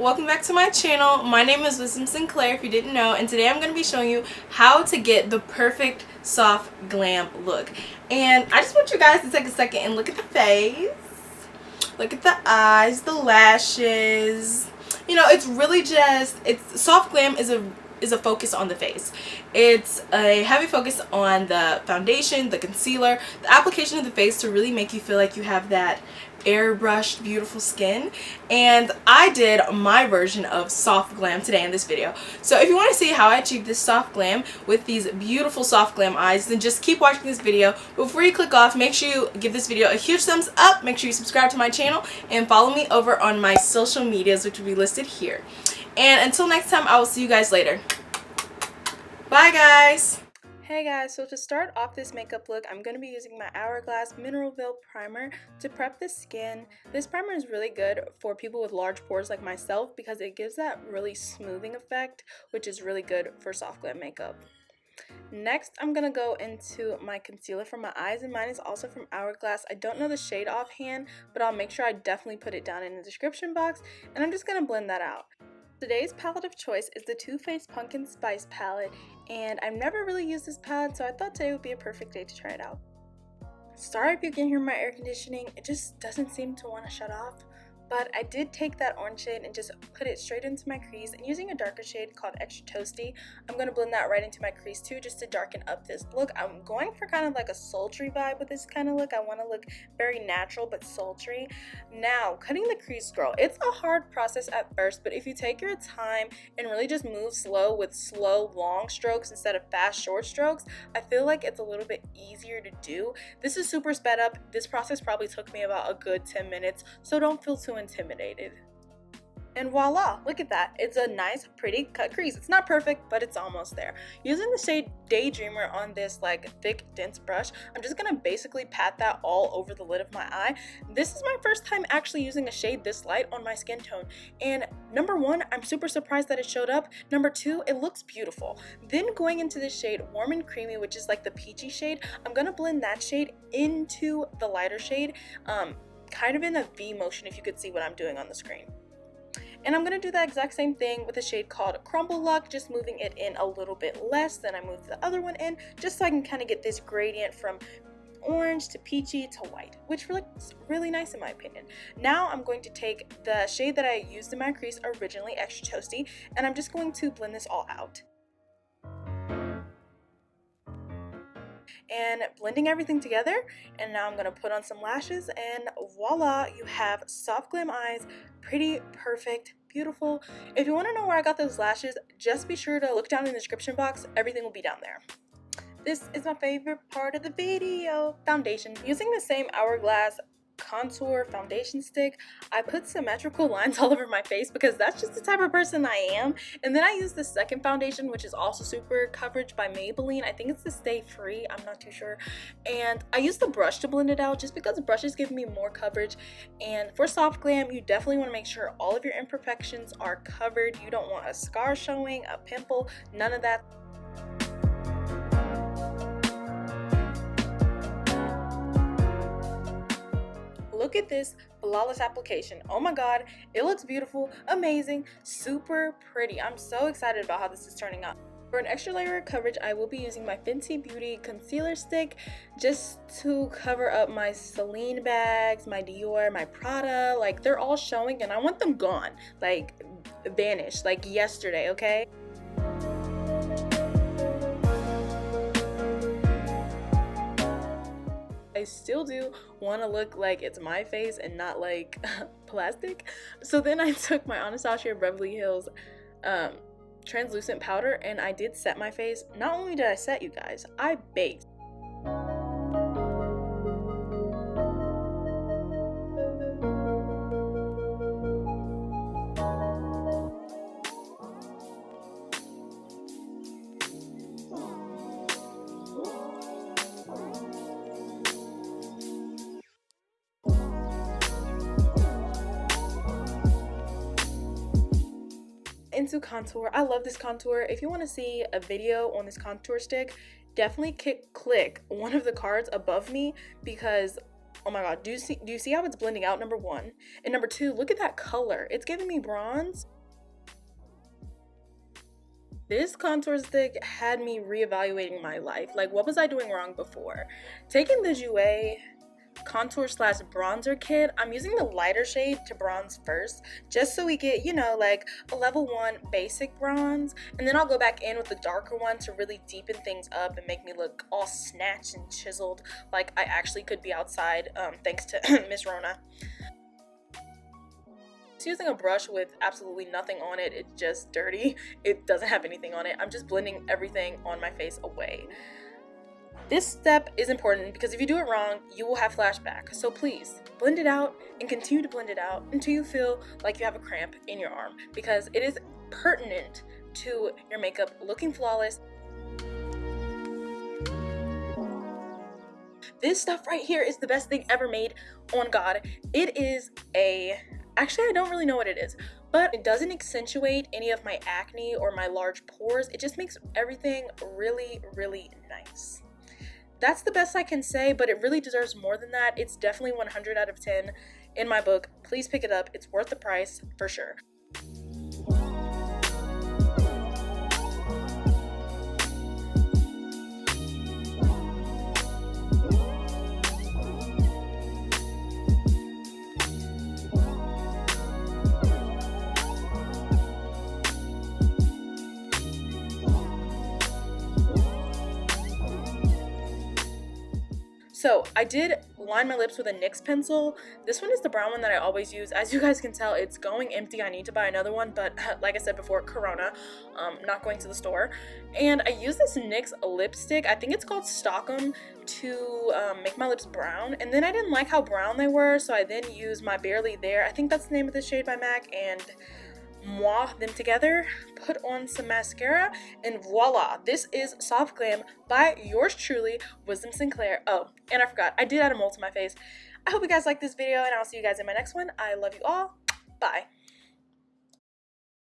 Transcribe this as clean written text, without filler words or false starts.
welcome back to my channel. My name is Sinclaire if you didn't know, and today I'm going to be showing you how to get the perfect soft glam look. And I just want you guys to take a second and look at the face, look at the eyes, the lashes. You know, it's really just, soft glam is a focus on the face. It's a heavy focus on the foundation, the concealer, the application of the face to really make you feel like you have that airbrushed beautiful skin. And I did my version of soft glam today in this video. So if you want to see how I achieved this soft glam with these beautiful soft glam eyes, then just keep watching this video. Before you click off, make sure you give this video a huge thumbs up, make sure you subscribe to my channel, and follow me over on my social medias, which will be listed here. And until next time, I will see you guys later. Bye guys! Hey guys, so to start off this makeup look, I'm going to be using my Hourglass Mineral Veil Primer to prep the skin. This primer is really good for people with large pores like myself because it gives that really smoothing effect, which is really good for soft glam makeup. Next, I'm going to go into my concealer for my eyes, and mine is also from Hourglass. I don't know the shade offhand, but I'll make sure I definitely put it down in the description box, and I'm just going to blend that out. Today's palette of choice is the Too Faced Pumpkin Spice palette, and I've never really used this palette, so I thought today would be a perfect day to try it out. Sorry if you can hear my air conditioning, it just doesn't seem to want to shut off. But I did take that orange shade and just put it straight into my crease, and using a darker shade called Extra Toasty, I'm going to blend that right into my crease too, just to darken up this look. I'm going for kind of like a sultry vibe with this kind of look. I want to look very natural but sultry. Now, cutting the crease, girl, it's a hard process at first, but if you take your time and really just move slow with slow long strokes instead of fast short strokes, I feel like it's a little bit easier to do. This is super sped up. This process probably took me about a good 10 minutes, so don't feel too intimidated. And voila, look at that. It's a nice, pretty cut crease. It's not perfect, but it's almost there. Using the shade Daydreamer on this like thick, dense brush, I'm just gonna basically pat that all over the lid of my eye. This is my first time actually using a shade this light on my skin tone. And number one, I'm super surprised that it showed up. Number two, it looks beautiful. Then going into this shade Warm and Creamy, which is like the peachy shade, I'm gonna blend that shade into the lighter shade, kind of in a V motion if you could see what I'm doing on the screen. And I'm going to do that exact same thing with a shade called Crumble Luck, just moving it in a little bit less than I moved the other one in, just so I can kind of get this gradient from orange to peachy to white, which looks really nice in my opinion. Now I'm going to take the shade that I used in my crease originally, Extra Toasty, and I'm just going to blend this all out. And blending everything together, and now I'm going to put on some lashes, and voila, you have soft glam eyes, pretty, perfect, beautiful. If you want to know where I got those lashes, just be sure to look down in the description box. Everything will be down there. This is my favorite part of the video, foundation. Using the same Hourglass contour foundation stick, I put symmetrical lines all over my face because that's just the type of person I am. And then I use the second foundation, which is also super coverage, by Maybelline. I think it's the Stay Free, I'm not too sure. And I use the brush to blend it out just because the brushes give me more coverage. And for soft glam, you definitely want to make sure all of your imperfections are covered. You don't want a scar showing, a pimple, none of that. Look at this flawless application. Oh my god, it looks beautiful, amazing, super pretty. I'm so excited about how this is turning out. For an extra layer of coverage, I will be using my Fenty Beauty concealer stick just to cover up my Celine bags, my Dior, my Prada. Like, they're all showing and I want them gone, like vanished, like yesterday, okay? I still do want to look like it's my face and not like plastic. So then I took my Anastasia Beverly Hills translucent powder and I did set my face. Not only did I set, you guys, I baked. Into contour. I love this contour. If you want to see a video on this contour stick, definitely click one of the cards above me because Oh my god, do you see how it's blending out, number one? And number two, look at that color. It's giving me bronze. This contour stick had me reevaluating my life. Like, what was I doing wrong before? Taking the Jouer contour slash bronzer kit, I'm using the lighter shade to bronze first, just so we get, you know, like a level 1 basic bronze, and then I'll go back in with the darker one to really deepen things up and make me look all snatched and chiseled like I actually could be outside, thanks to Miss Rona. Just using a brush with absolutely nothing on it. It's just dirty. It doesn't have anything on it. I'm just blending everything on my face away. This step is important because if you do it wrong, you will have flashback. So please blend it out and continue to blend it out until you feel like you have a cramp in your arm, because it is pertinent to your makeup looking flawless. This stuff right here is the best thing ever made, on God. It is actually, I don't really know what it is, but it doesn't accentuate any of my acne or my large pores. It just makes everything really, really nice. That's the best I can say, but it really deserves more than that. It's definitely 100 out of 10 in my book. Please pick it up. It's worth the price for sure. So I did line my lips with a NYX pencil. This one is the brown one that I always use. As you guys can tell, it's going empty. I need to buy another one, but like I said before, Corona, not going to the store. And I use this NYX lipstick, I think it's called Stockholm, to make my lips brown. And then I didn't like how brown they were, so I then used my Barely There, I think that's the name of the shade by MAC, and moi them together, put on some mascara, and voila, this is Soft Glam by yours truly, Wisdom Sinclaire. Oh, and I forgot, I did add a mole to my face. I hope you guys like this video, and I'll see you guys in my next one. I love you all. Bye.